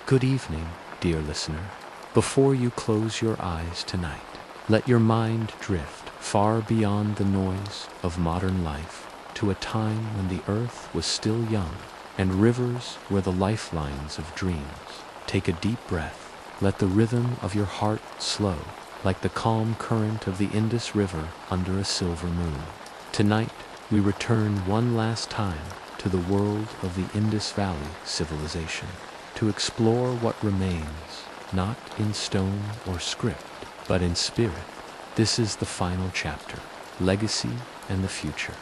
Good evening, dear listener. Before you close your eyes tonight, let your mind drift far beyond the noise of modern life to a time when the earth was still young and rivers were the lifelines of dreams. Take a deep breath. Let the rhythm of your heart slow, like the calm current of the Indus River under a silver moon. Tonight, we return one last time to the world of the Indus Valley Civilization, to explore what remains, not in stone or script, but in spirit. This is the final chapter, legacy and the future.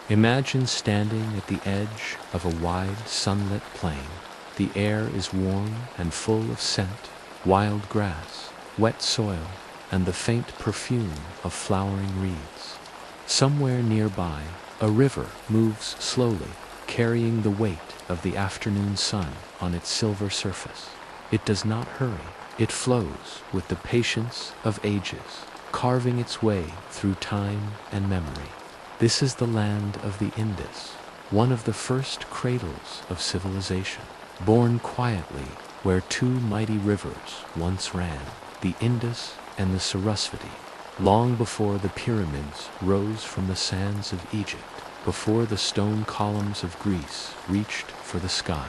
Imagine standing at the edge of a wide, sunlit plain. The air is warm and full of scent, wild grass, wet soil, and the faint perfume of flowering reeds. Somewhere nearby, a river moves slowly, carrying the weight of the afternoon sun on its silver surface. It does not hurry. It flows with the patience of ages, carving its way through time and memory. This is the land of the Indus, one of the first cradles of civilization, born quietly where two mighty rivers once ran, the Indus and the Sarasvati, long before the pyramids rose from the sands of Egypt, before the stone columns of Greece reached for the sky.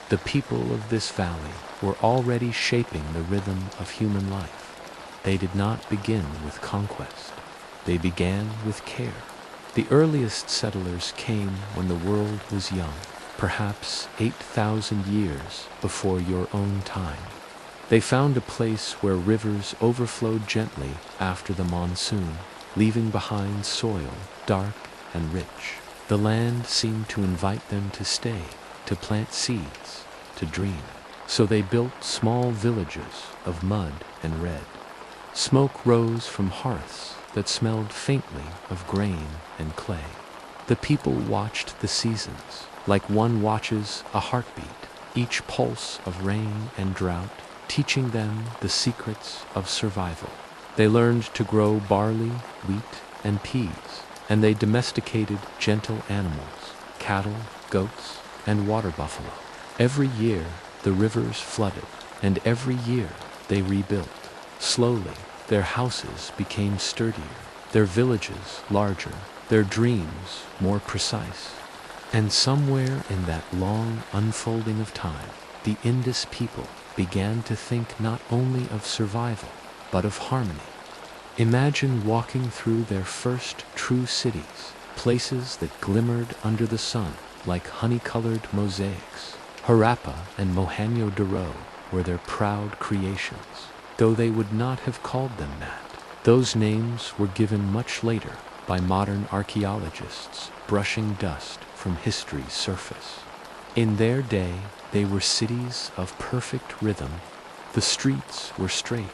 The people of this valley were already shaping the rhythm of human life. They did not begin with conquest. They began with care. The earliest settlers came when the world was young, perhaps 8,000 years before your own time. They found a place where rivers overflowed gently after the monsoon, leaving behind soil dark and rich. The land seemed to invite them to stay, to plant seeds, to dream. So they built small villages of mud and red. Smoke rose from hearths that smelled faintly of grain and clay. The people watched the seasons, like one watches a heartbeat, each pulse of rain and drought, teaching them the secrets of survival. They learned to grow barley, wheat, and peas, and they domesticated gentle animals, cattle, goats, and water buffalo. Every year, the rivers flooded, and every year they rebuilt. Slowly, their houses became sturdier, their villages larger, their dreams more precise. And somewhere in that long unfolding of time, the Indus people began to think not only of survival, but of harmony. Imagine walking through their first true cities, places that glimmered under the sun like honey-colored mosaics. Harappa and Mohenjo-Daro were their proud creations, though they would not have called them that. Those names were given much later by modern archaeologists brushing dust from history's surface. In their day, they were cities of perfect rhythm. The streets were straight,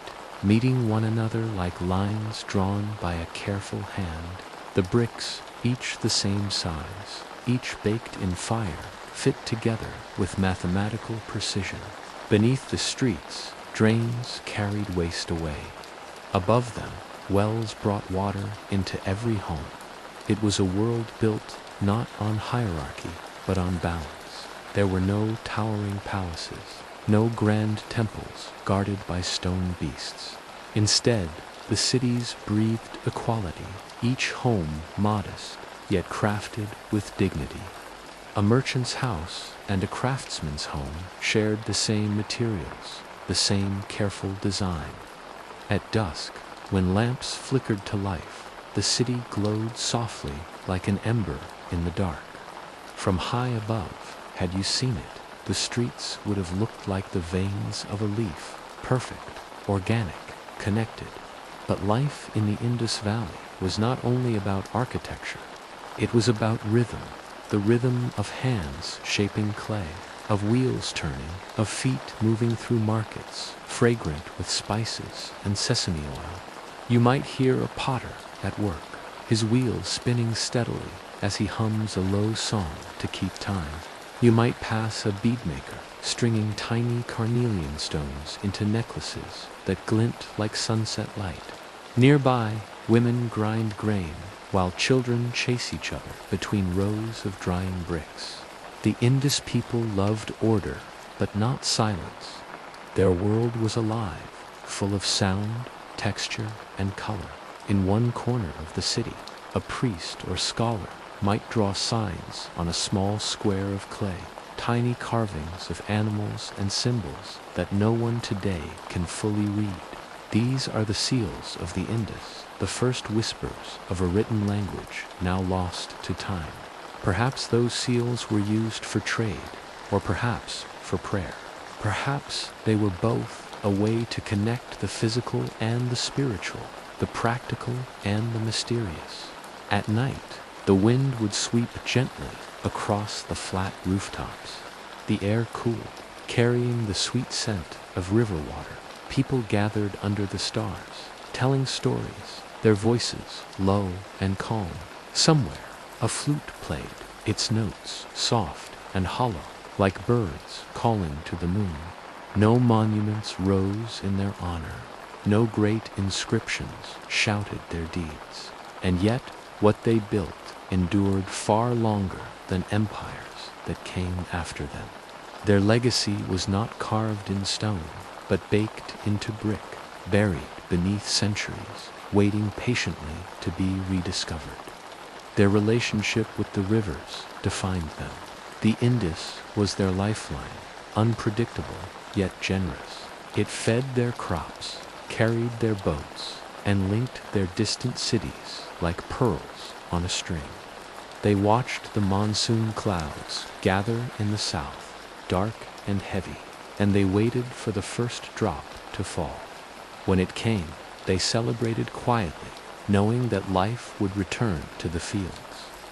meeting one another like lines drawn by a careful hand. The bricks, each the same size, each baked in fire, fit together with mathematical precision. Beneath the streets, drains carried waste away. Above them, wells brought water into every home. It was a world built not on hierarchy, but on balance. There were no towering palaces, no grand temples guarded by stone beasts. Instead, the cities breathed equality, each home modest, yet crafted with dignity. A merchant's house and a craftsman's home shared the same materials, the same careful design. At dusk, when lamps flickered to life, the city glowed softly like an ember in the dark. From high above, had you seen it, the streets would have looked like the veins of a leaf, perfect, organic, connected. But life in the Indus Valley was not only about architecture. It was about rhythm, the rhythm of hands shaping clay, of wheels turning, of feet moving through markets, fragrant with spices and sesame oil. You might hear a potter at work, his wheels spinning steadily as he hums a low song to keep time. You might pass a beadmaker, stringing tiny carnelian stones into necklaces that glint like sunset light. Nearby, women grind grain, while children chase each other between rows of drying bricks. The Indus people loved order, but not silence. Their world was alive, full of sound, texture, and color. In one corner of the city, a priest or scholar might draw signs on a small square of clay, tiny carvings of animals and symbols that no one today can fully read. These are the seals of the Indus, the first whispers of a written language now lost to time. Perhaps those seals were used for trade, or perhaps for prayer. Perhaps they were both a way to connect the physical and the spiritual, the practical and the mysterious. At night, the wind would sweep gently across the flat rooftops. The air cooled, carrying the sweet scent of river water. People gathered under the stars, telling stories, their voices low and calm. Somewhere, a flute played, its notes soft and hollow, like birds calling to the moon. No monuments rose in their honor. No great inscriptions shouted their deeds. And yet, what they built endured far longer than empires that came after them. Their legacy was not carved in stone, but baked into brick, buried beneath centuries, waiting patiently to be rediscovered. Their relationship with the rivers defined them. The Indus was their lifeline, unpredictable yet generous. It fed their crops, carried their boats, and linked their distant cities like pearls on a string. They watched the monsoon clouds gather in the south, dark and heavy, and they waited for the first drop to fall. When it came, they celebrated quietly, knowing that life would return to the fields.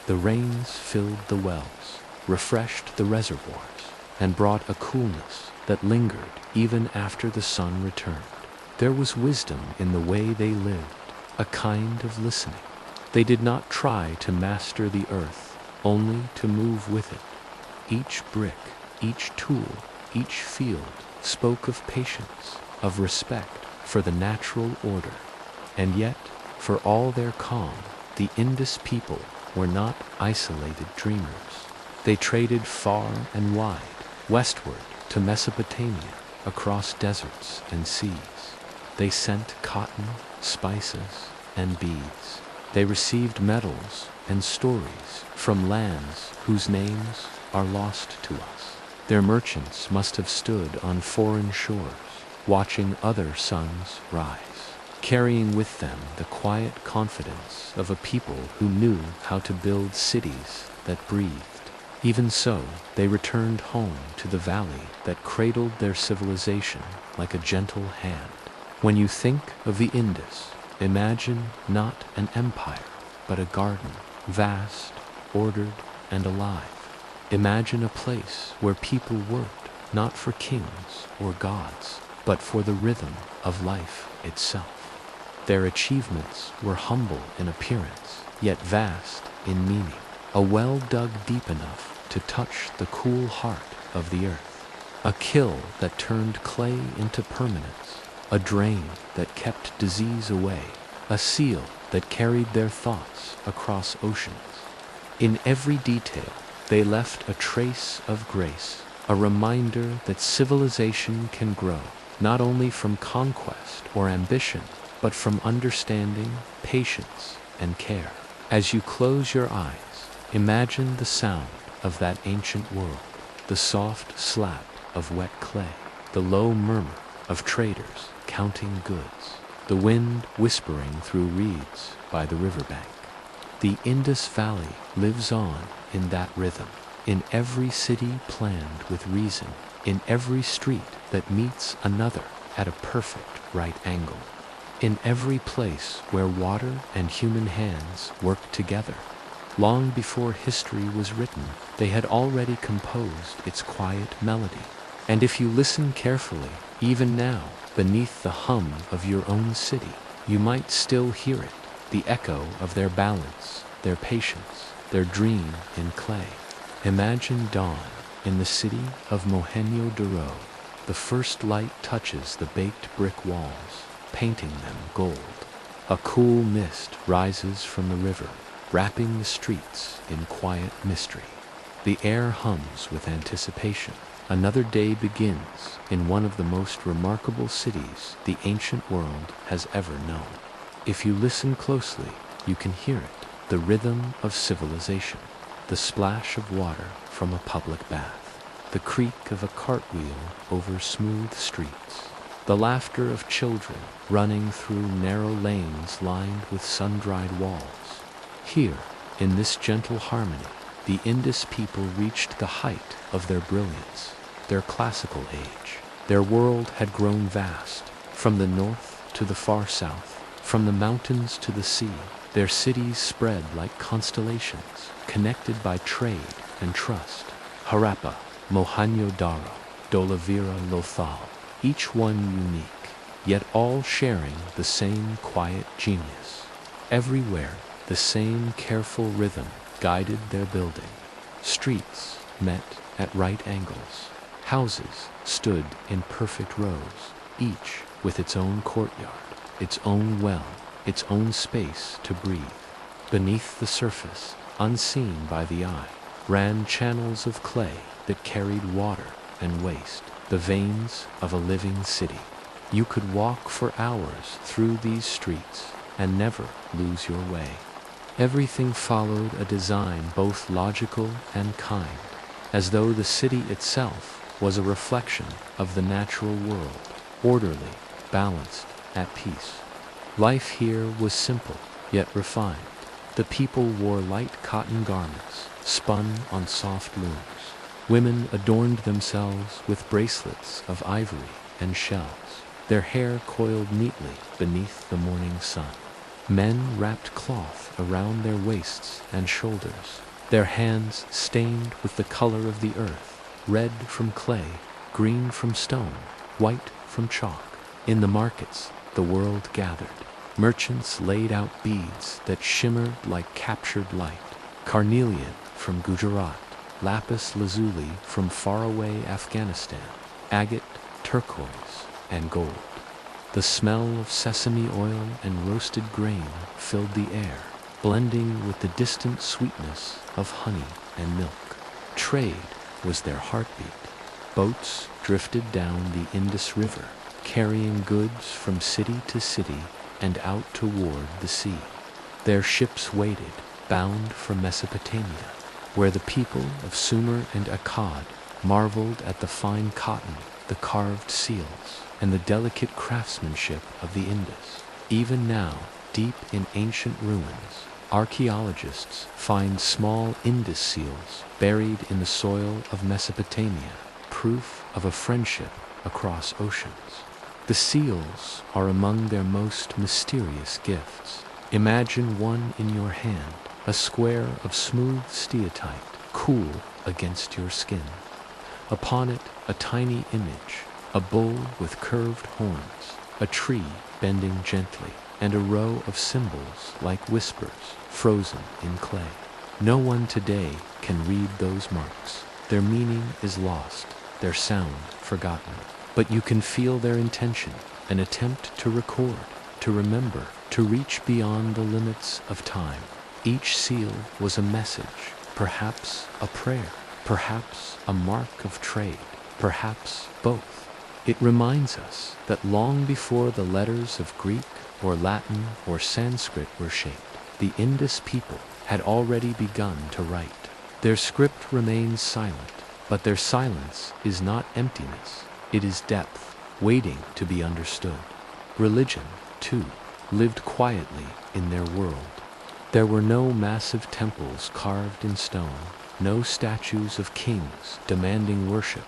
The rains filled the wells, refreshed the reservoirs, and brought a coolness that lingered even after the sun returned. There was wisdom in the way they lived, a kind of listening. They did not try to master the earth, only to move with it. Each brick, each tool, each field spoke of patience, of respect for the natural order. And yet, for all their calm, the Indus people were not isolated dreamers. They traded far and wide, westward to Mesopotamia, across deserts and seas. They sent cotton, spices, and beads. They received metals and stories from lands whose names are lost to us. Their merchants must have stood on foreign shores, watching other suns rise, carrying with them the quiet confidence of a people who knew how to build cities that breathed. Even so, they returned home to the valley that cradled their civilization like a gentle hand. When you think of the Indus, imagine not an empire, but a garden, vast, ordered, and alive. Imagine a place where people worked not for kings or gods, but for the rhythm of life itself. Their achievements were humble in appearance, yet vast in meaning. A well dug deep enough to touch the cool heart of the earth. A kill that turned clay into permanence. A drain that kept disease away. A seal that carried their thoughts across oceans. In every detail, they left a trace of grace, a reminder that civilization can grow, not only from conquest or ambition, but from understanding, patience, and care. As you close your eyes, imagine the sound of that ancient world, the soft slap of wet clay, the low murmur of traders counting goods, the wind whispering through reeds by the riverbank. The Indus Valley lives on in that rhythm, in every city planned with reason, in every street that meets another at a perfect right angle, in every place where water and human hands work together. Long before history was written, they had already composed its quiet melody. And if you listen carefully, even now, beneath the hum of your own city, you might still hear it, the echo of their balance, their patience, their dream in clay. Imagine dawn in the city of Mohenjo-Daro. The first light touches the baked brick walls, painting them gold. A cool mist rises from the river, wrapping the streets in quiet mystery. The air hums with anticipation, Another day begins in one of the most remarkable cities the ancient world has ever known. If you listen closely, you can hear it, the rhythm of civilization, the splash of water from a public bath, the creak of a cartwheel over smooth streets, the laughter of children running through narrow lanes lined with sun-dried walls. Here, in this gentle harmony, the Indus people reached the height of their brilliance, their classical age. Their world had grown vast, from the north to the far south, from the mountains to the sea. Their cities spread like constellations, connected by trade and trust. Harappa, Mohenjo-Daro, Dolavira, Lothal, each one unique, yet all sharing the same quiet genius. Everywhere, the same careful rhythm guided their building. Streets met at right angles. Houses stood in perfect rows, each with its own courtyard, its own well, its own space to breathe. Beneath the surface, unseen by the eye, ran channels of clay that carried water and waste, the veins of a living city. You could walk for hours through these streets and never lose your way. Everything followed a design both logical and kind, as though the city itself was a reflection of the natural world, orderly, balanced, at peace. Life here was simple, yet refined. The people wore light cotton garments, spun on soft looms. Women adorned themselves with bracelets of ivory and shells, their hair coiled neatly beneath the morning sun. Men wrapped cloth around their waists and shoulders, their hands stained with the color of the earth, red from clay, green from stone, white from chalk. In the markets, the world gathered. Merchants laid out beads that shimmered like captured light. Carnelian from Gujarat, lapis lazuli from faraway Afghanistan, agate, turquoise, and gold. The smell of sesame oil and roasted grain filled the air, blending with the distant sweetness of honey and milk. Trade was their heartbeat. Boats drifted down the Indus River, carrying goods from city to city and out toward the sea. Their ships waited, bound for Mesopotamia, where the people of Sumer and Akkad marveled at the fine cotton, the carved seals, and the delicate craftsmanship of the Indus. Even now, deep in ancient ruins, archaeologists find small Indus seals buried in the soil of Mesopotamia, proof of a friendship across oceans. The seals are among their most mysterious gifts. Imagine one in your hand, a square of smooth steatite, cool against your skin. Upon it, a tiny image, a bull with curved horns, a tree bending gently, and a row of symbols like whispers, frozen in clay. No one today can read those marks. Their meaning is lost, their sound forgotten. But you can feel their intention, an attempt to record, to remember, to reach beyond the limits of time. Each seal was a message, perhaps a prayer, perhaps a mark of trade, perhaps both. It reminds us that long before the letters of Greek or Latin or Sanskrit were shaped, the Indus people had already begun to write. Their script remains silent, but their silence is not emptiness. It is depth, waiting to be understood. Religion, too, lived quietly in their world. There were no massive temples carved in stone, no statues of kings demanding worship.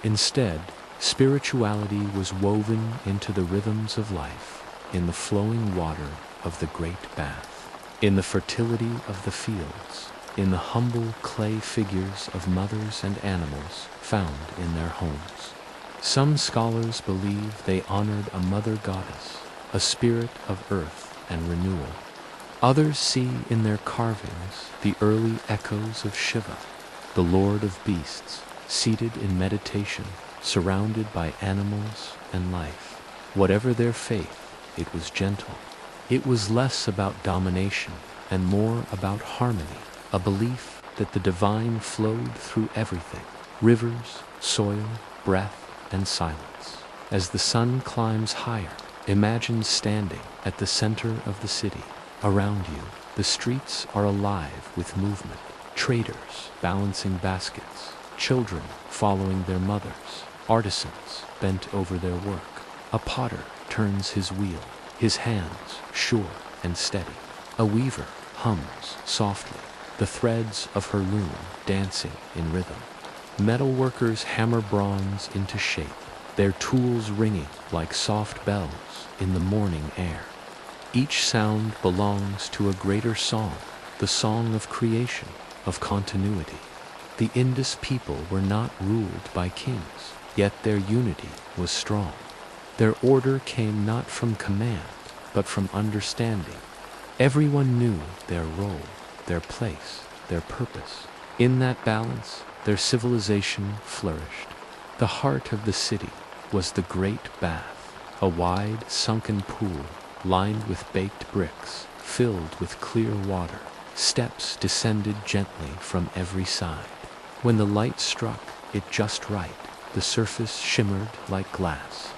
Instead, spirituality was woven into the rhythms of life, in the flowing water of the great bath, in the fertility of the fields, in the humble clay figures of mothers and animals found in their homes. Some scholars believe they honored a mother goddess, a spirit of earth and renewal. Others see in their carvings the early echoes of Shiva, the lord of beasts, seated in meditation, surrounded by animals and life. Whatever their faith, it was gentle. It was less about domination and more about harmony, a belief that the divine flowed through everything. rivers, soil, breath, and silence. As the sun climbs higher, imagine standing at the center of the city. Around you, the streets are alive with movement. Traders balancing baskets, children following their mothers, artisans bent over their work. A potter turns his wheel, his hands sure and steady. A weaver hums softly, the threads of her loom dancing in rhythm. Metal workers hammer bronze into shape, their tools ringing like soft bells in the morning air. Each sound belongs to a greater song, the song of creation, of continuity. The Indus people were not ruled by kings, yet their unity was strong. Their order came not from command, but from understanding. Everyone knew their role, their place, their purpose. In that balance, their civilization flourished. The heart of the city was the great bath, a wide, sunken pool lined with baked bricks, filled with clear water. Steps descended gently from every side. When the light struck it just right, the surface shimmered like glass.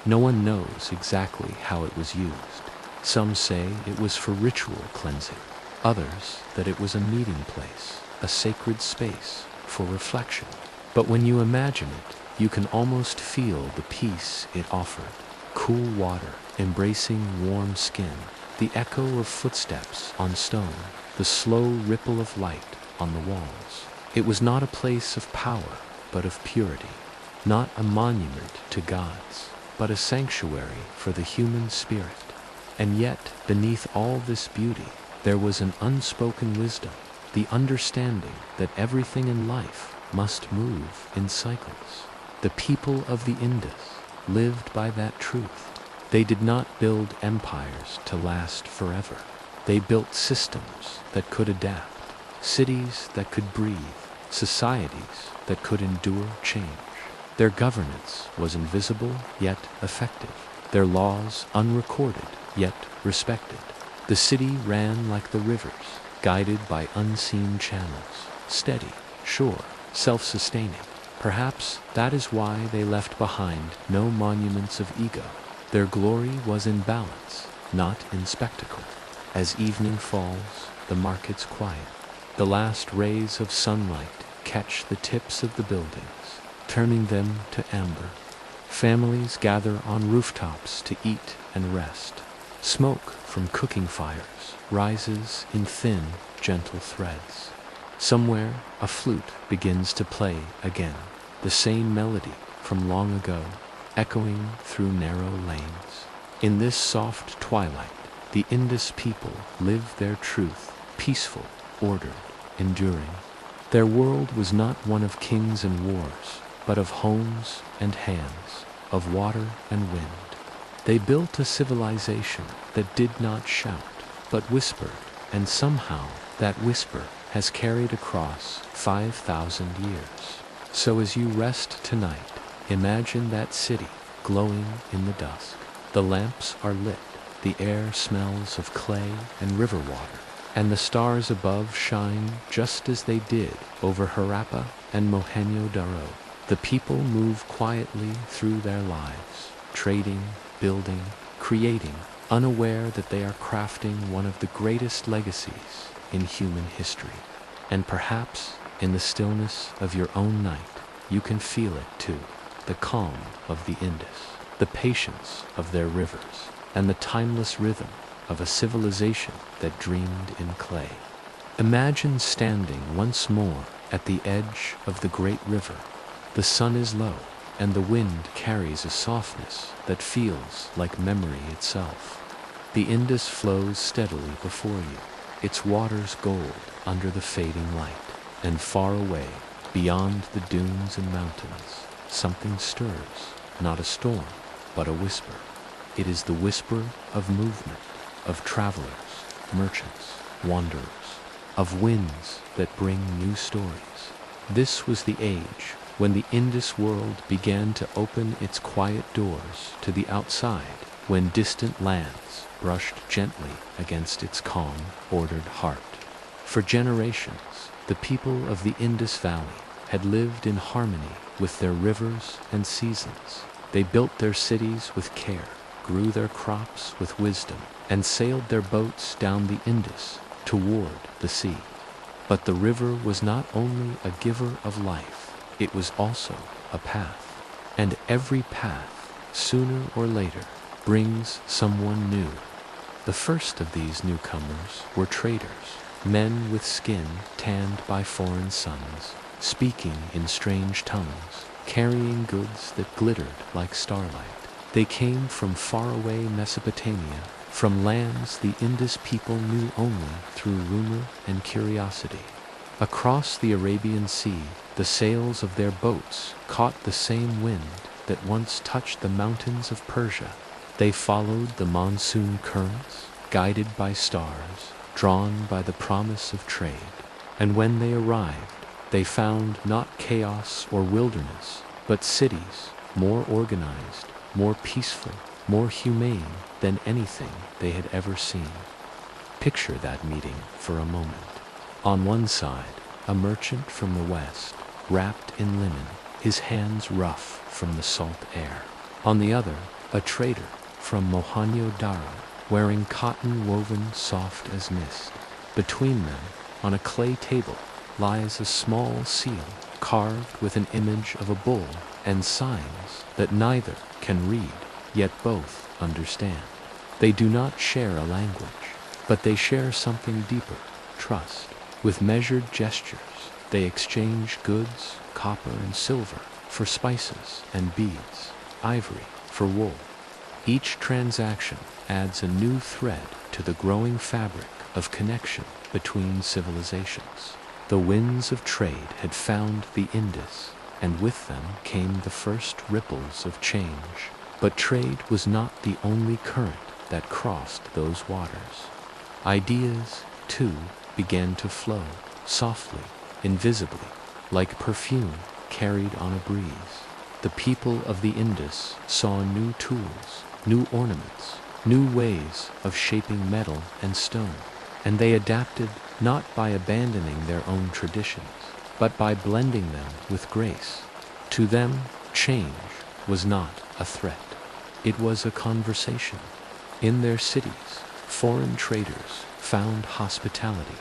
No one knows exactly how it was used. Some say it was for ritual cleansing, others that it was a meeting place, a sacred space for reflection. But when you imagine it, you can almost feel the peace it offered. Cool water, embracing warm skin, the echo of footsteps on stone, the slow ripple of light on the walls. It was not a place of power, but of purity. Not a monument to gods, but a sanctuary for the human spirit. And yet, beneath all this beauty, there was an unspoken wisdom, the understanding that everything in life must move in cycles. The people of the Indus lived by that truth. They did not build empires to last forever. They built systems that could adapt, cities that could breathe, societies that could endure change. Their governance was invisible yet effective, their laws unrecorded yet respected. The city ran like the rivers, guided by unseen channels, steady, sure, self-sustaining. Perhaps that is why they left behind no monuments of ego. Their glory was in balance, not in spectacle. As evening falls, the markets quiet. The last rays of sunlight catch the tips of the buildings, turning them to amber. Families gather on rooftops to eat and rest. Smoke from cooking fires rises in thin, gentle threads. Somewhere, a flute begins to play again, the same melody from long ago, echoing through narrow lanes. In this soft twilight, the Indus people lived their truth, peaceful, ordered, enduring. Their world was not one of kings and wars, but of homes and hands, of water and wind. They built a civilization that did not shout, but whispered, and somehow that whisper has carried across 5,000 years. So as you rest tonight, imagine that city glowing in the dusk. The lamps are lit, the air smells of clay and river water, and the stars above shine just as they did over Harappa and Mohenjo-Daro. The people move quietly through their lives, trading, building, creating, unaware that they are crafting one of the greatest legacies in human history. And perhaps in the stillness of your own night, you can feel it too, the calm of the Indus, the patience of their rivers, and the timeless rhythm of a civilization that dreamed in clay. Imagine standing once more at the edge of the great river. The sun is low, and the wind carries a softness that feels like memory itself. The Indus flows steadily before you, its waters gold under the fading light, and far away, beyond the dunes and mountains, something stirs, not a storm, but a whisper. It is the whisper of movement, of travelers, merchants, wanderers, of winds that bring new stories. This was the age when the Indus world began to open its quiet doors to the outside, when distant lands brushed gently against its calm, ordered heart. For generations, the people of the Indus Valley had lived in harmony with their rivers and seasons. They built their cities with care, grew their crops with wisdom, and sailed their boats down the Indus toward the sea. But the river was not only a giver of life, it was also a path. And every path, sooner or later, brings someone new. The first of these newcomers were traders, men with skin tanned by foreign suns, speaking in strange tongues, carrying goods that glittered like starlight. They came from faraway Mesopotamia, from lands the Indus people knew only through rumor and curiosity. Across the Arabian Sea, the sails of their boats caught the same wind that once touched the mountains of Persia. They followed the monsoon currents, guided by stars, drawn by the promise of trade. And when they arrived, they found not chaos or wilderness, but cities more organized, more peaceful, more humane than anything they had ever seen. Picture that meeting for a moment. On one side, a merchant from the west, wrapped in linen, his hands rough from the salt air. On the other, a trader from Mohenjo-Daro, wearing cotton woven soft as mist. Between them, on a clay table, lies a small seal carved with an image of a bull and signs that neither can read, yet both understand. They do not share a language, but they share something deeper, trust. With measured gestures, they exchange goods, copper and silver, for spices and beads, ivory for wool. Each transaction adds a new thread to the growing fabric of connection between civilizations. The winds of trade had found the Indus, and with them came the first ripples of change. But trade was not the only current that crossed those waters. Ideas, too, began to flow, softly, invisibly, like perfume carried on a breeze. The people of the Indus saw new tools, new ornaments, new ways of shaping metal and stone, and they adapted not by abandoning their own traditions, but by blending them with grace. To them, change was not a threat. It was a conversation. In their cities, foreign traders found hospitality.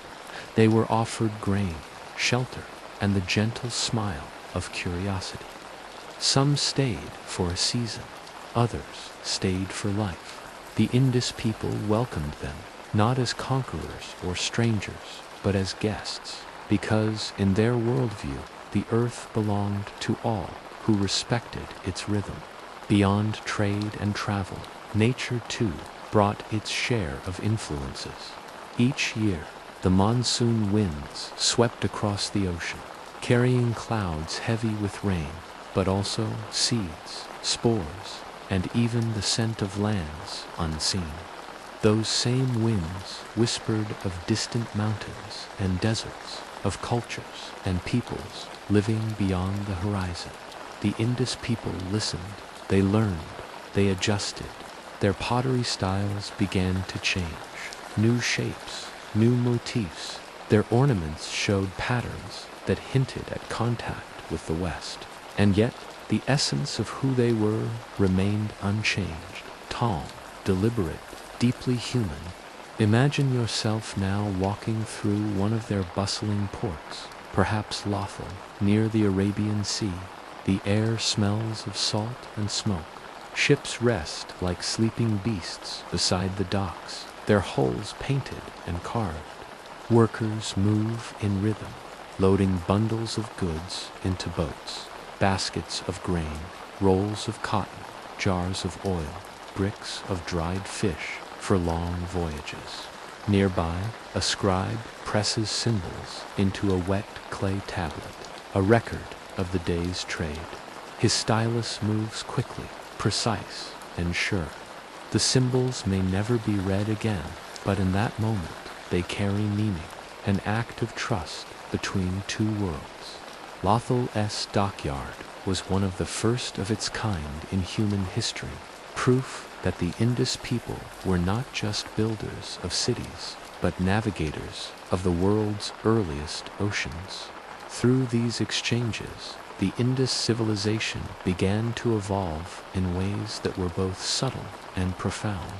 They were offered grain, shelter, and the gentle smile of curiosity. Some stayed for a season, others stayed for life. The Indus people welcomed them, not as conquerors or strangers, but as guests, because in their worldview, the earth belonged to all who respected its rhythm. Beyond trade and travel, nature too brought its share of influences. Each year, the monsoon winds swept across the ocean, carrying clouds heavy with rain, but also seeds, spores, and even the scent of lands unseen. Those same winds whispered of distant mountains and deserts, of cultures and peoples living beyond the horizon. The Indus people listened, they learned, they adjusted. Their pottery styles began to change. New shapes, new motifs. Their ornaments showed patterns that hinted at contact with the West. And yet, the essence of who they were remained unchanged, calm, deliberate, deeply human. Imagine yourself now walking through one of their bustling ports, perhaps Lothal, near the Arabian Sea. The air smells of salt and smoke. Ships rest like sleeping beasts beside the docks, their hulls painted and carved. Workers move in rhythm, loading bundles of goods into boats, baskets of grain, rolls of cotton, jars of oil, bricks of dried fish for long voyages. Nearby, a scribe presses symbols into a wet clay tablet, a record of the day's trade. His stylus moves quickly, precise and sure. The symbols may never be read again, but in that moment they carry meaning, an act of trust between two worlds. Lothal's dockyard was one of the first of its kind in human history, proof that the Indus people were not just builders of cities, but navigators of the world's earliest oceans. Through these exchanges, the Indus civilization began to evolve in ways that were both subtle and profound.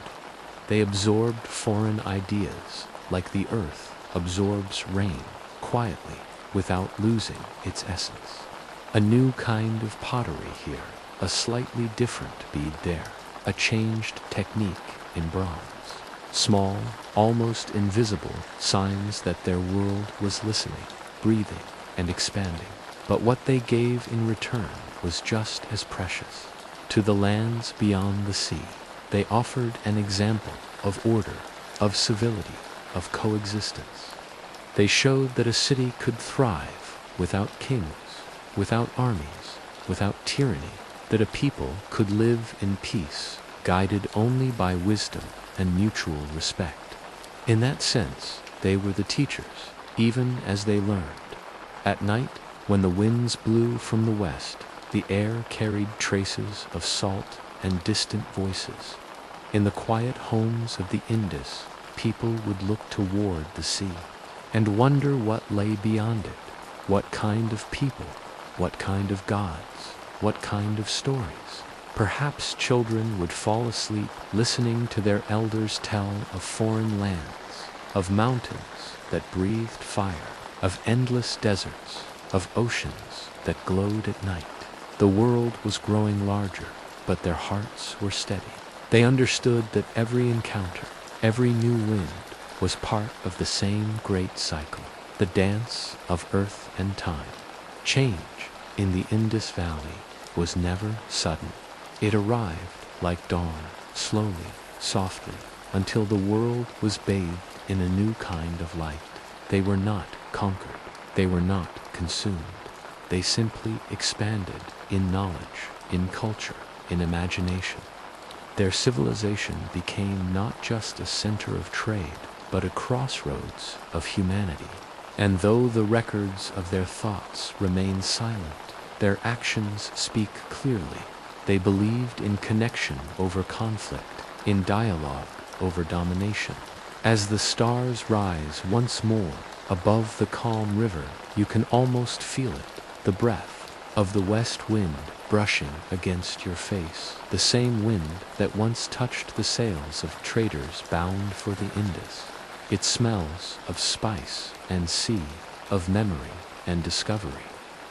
They absorbed foreign ideas, like the earth absorbs rain, quietly, without losing its essence. A new kind of pottery here, a slightly different bead there, a changed technique in bronze. Small, almost invisible signs that their world was listening, breathing, and expanding. But what they gave in return was just as precious. To the lands beyond the sea, they offered an example of order, of civility, of coexistence. They showed that a city could thrive without kings, without armies, without tyranny, that a people could live in peace, guided only by wisdom and mutual respect. In that sense, they were the teachers, even as they learned. At night, when the winds blew from the west, the air carried traces of salt and distant voices. In the quiet homes of the Indus, people would look toward the sea and wonder what lay beyond it, what kind of people, what kind of gods, what kind of stories. Perhaps children would fall asleep listening to their elders tell of foreign lands, of mountains that breathed fire, of endless deserts, of oceans that glowed at night. The world was growing larger, but their hearts were steady. They understood that every encounter, every new wind, was part of the same great cycle, the dance of earth and time. Change in the Indus Valley was never sudden. It arrived like dawn, slowly, softly, until the world was bathed in a new kind of light. They were not conquered. They were not consumed. They simply expanded in knowledge, in culture, in imagination. Their civilization became not just a center of trade, but a crossroads of humanity. And though the records of their thoughts remain silent, their actions speak clearly. They believed in connection over conflict, in dialogue over domination. As the stars rise once more above the calm river, you can almost feel it, the breath of the west wind brushing against your face, the same wind that once touched the sails of traders bound for the Indus. It smells of spice and sea, of memory and discovery.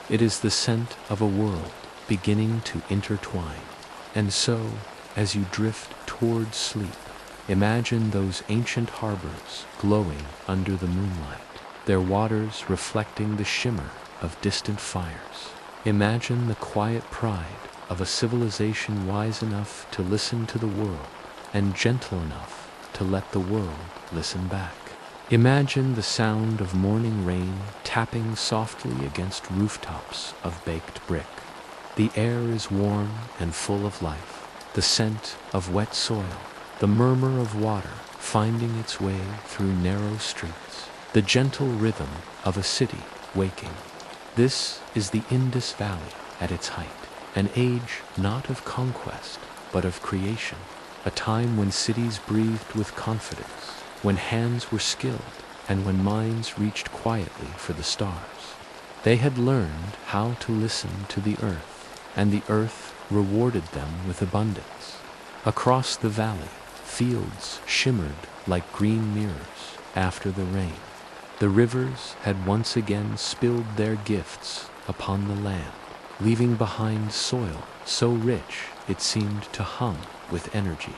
It is the scent of a world beginning to intertwine. And so, as you drift toward sleep, imagine those ancient harbors glowing under the moonlight, their waters reflecting the shimmer of distant fires. Imagine the quiet pride of a civilization wise enough to listen to the world and gentle enough to let the world listen back. Imagine the sound of morning rain tapping softly against rooftops of baked brick. The air is warm and full of life, the scent of wet soil, the murmur of water finding its way through narrow streets, the gentle rhythm of a city waking. This is the Indus Valley at its height, an age not of conquest, but of creation, a time when cities breathed with confidence, when hands were skilled, and when minds reached quietly for the stars. They had learned how to listen to the earth, and the earth rewarded them with abundance. Across the valley, fields shimmered like green mirrors after the rain. The rivers had once again spilled their gifts upon the land, leaving behind soil so rich it seemed to hum with energy.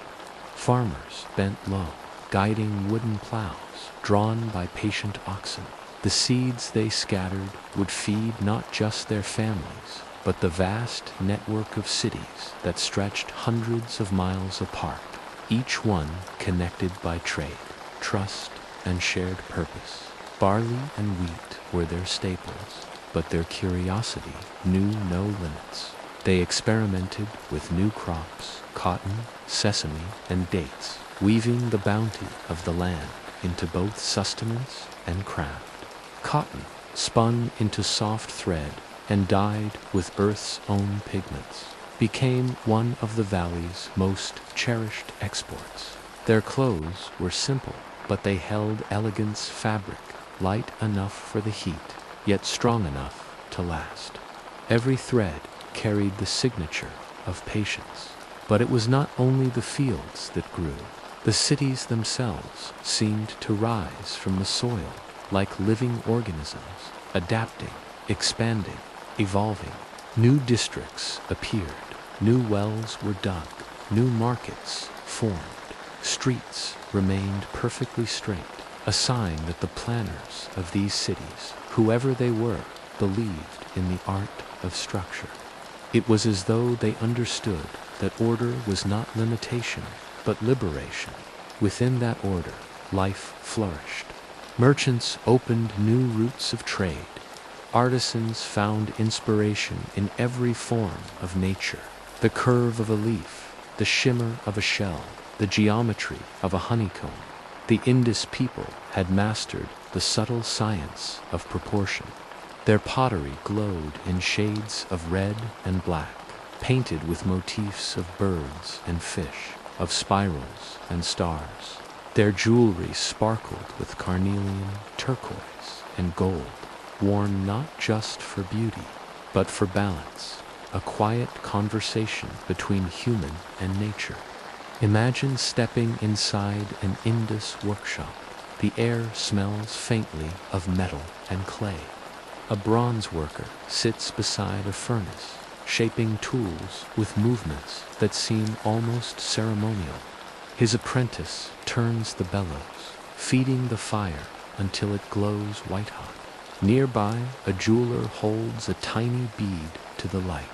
Farmers bent low, guiding wooden plows drawn by patient oxen. The seeds they scattered would feed not just their families, but the vast network of cities that stretched hundreds of miles apart, each one connected by trade, trust, and shared purpose. Barley and wheat were their staples, but their curiosity knew no limits. They experimented with new crops, cotton, sesame, and dates, weaving the bounty of the land into both sustenance and craft. Cotton, spun into soft thread and dyed with earth's own pigments, became one of the valley's most cherished exports. Their clothes were simple, but they held elegance fabric, light enough for the heat, yet strong enough to last. Every thread carried the signature of patience. But it was not only the fields that grew. The cities themselves seemed to rise from the soil like living organisms, adapting, expanding, evolving. New districts appeared, new wells were dug, new markets formed. Streets remained perfectly straight, a sign that the planners of these cities, whoever they were, believed in the art of structure. It was as though they understood that order was not limitation, but liberation. Within that order, life flourished. Merchants opened new routes of trade. Artisans found inspiration in every form of nature. The curve of a leaf, the shimmer of a shell, the geometry of a honeycomb. The Indus people had mastered the subtle science of proportion. Their pottery glowed in shades of red and black, painted with motifs of birds and fish, of spirals and stars. Their jewelry sparkled with carnelian, turquoise, and gold, worn not just for beauty, but for balance, a quiet conversation between human and nature. Imagine stepping inside an Indus workshop. The air smells faintly of metal and clay. A bronze worker sits beside a furnace, shaping tools with movements that seem almost ceremonial. His apprentice turns the bellows, feeding the fire until it glows white-hot. Nearby, a jeweler holds a tiny bead to the light,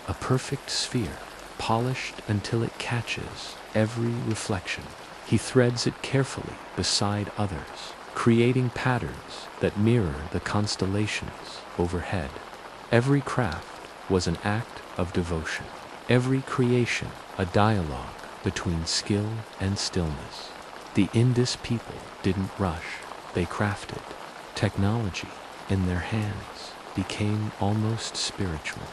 a perfect sphere, polished until it catches every reflection. He threads it carefully beside others, creating patterns that mirror the constellations overhead. Every craft was an act of devotion, every creation a dialogue between skill and stillness. The Indus people didn't rush, they crafted. Technology in their hands became almost spiritual.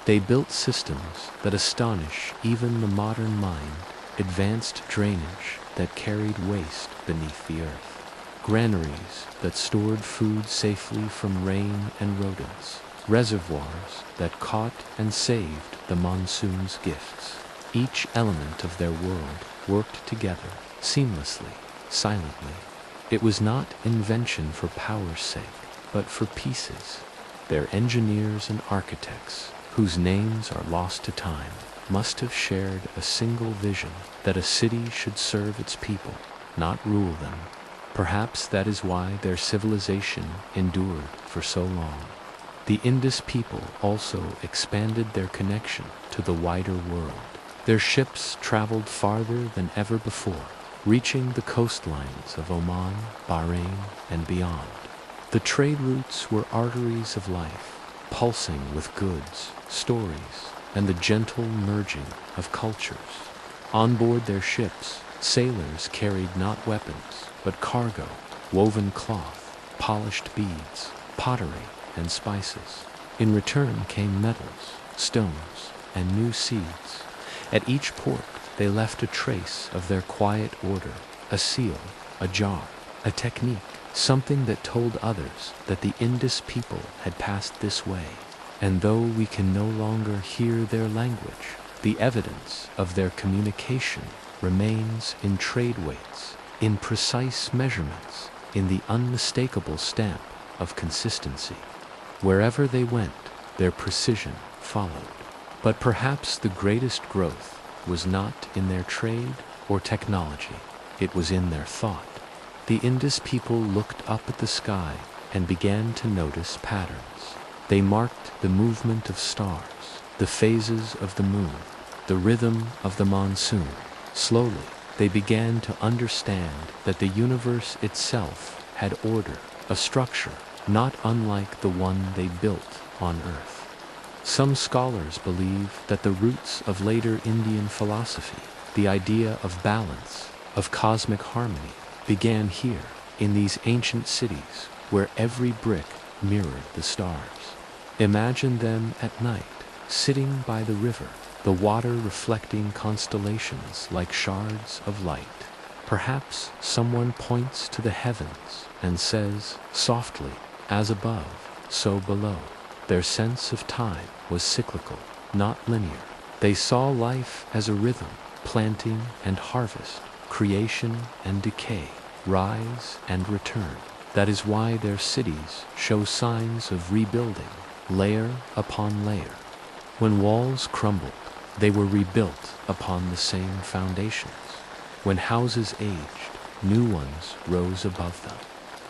They built systems that astonish even the modern mind, advanced drainage that carried waste beneath the earth, granaries that stored food safely from rain and rodents, reservoirs that caught and saved the monsoon's gifts. Each element of their world worked together, seamlessly, silently. It was not invention for power's sake, but for peace's. Their engineers and architects, whose names are lost to time, must have shared a single vision, that a city should serve its people, not rule them. Perhaps that is why their civilization endured for so long. The Indus people also expanded their connection to the wider world. Their ships traveled farther than ever before, reaching the coastlines of Oman, Bahrain, and beyond. The trade routes were arteries of life, pulsing with goods, stories, and the gentle merging of cultures. On board their ships, sailors carried not weapons, but cargo, woven cloth, polished beads, pottery, and spices. In return came metals, stones, and new seeds. At each port, they left a trace of their quiet order, a seal, a jar, a technique, something that told others that the Indus people had passed this way. And though we can no longer hear their language, the evidence of their communication remains in trade weights, in precise measurements, in the unmistakable stamp of consistency. Wherever they went, their precision followed. But perhaps the greatest growth was not in their trade or technology, it was in their thought. The Indus people looked up at the sky and began to notice patterns. They marked the movement of stars, the phases of the moon, the rhythm of the monsoon. Slowly, they began to understand that the universe itself had order, a structure not unlike the one they built on Earth. Some scholars believe that the roots of later Indian philosophy, the idea of balance, of cosmic harmony, began here, in these ancient cities, where every brick mirrored the stars. Imagine them at night, sitting by the river, the water reflecting constellations like shards of light. Perhaps someone points to the heavens and says, softly, as above, so below. Their sense of time was cyclical, not linear. They saw life as a rhythm, planting and harvest, creation and decay, rise and return. That is why their cities show signs of rebuilding, layer upon layer. When walls crumbled, they were rebuilt upon the same foundations. When houses aged, new ones rose above them.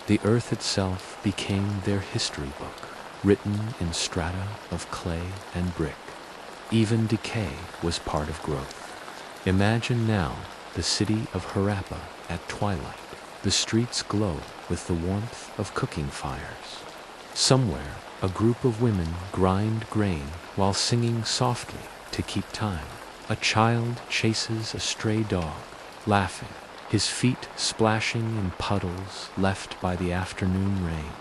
The earth itself became their history book, written in strata of clay and brick. Even decay was part of growth. Imagine now the city of Harappa at twilight. The streets glow with the warmth of cooking fires. Somewhere, a group of women grind grain while singing softly to keep time. A child chases a stray dog, laughing, his feet splashing in puddles left by the afternoon rain.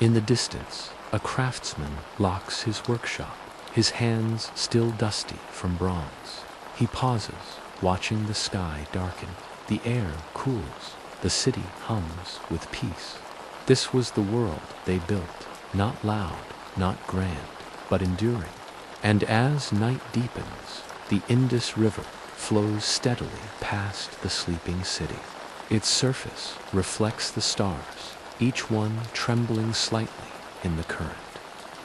In the distance, a craftsman locks his workshop, his hands still dusty from bronze. He pauses, watching the sky darken. The air cools. The city hums with peace. This was the world they built, not loud, not grand, but enduring. And as night deepens, the Indus River flows steadily past the sleeping city. Its surface reflects the stars, each one trembling slightly in the current.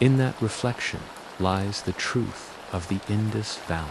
In that reflection lies the truth of the Indus Valley,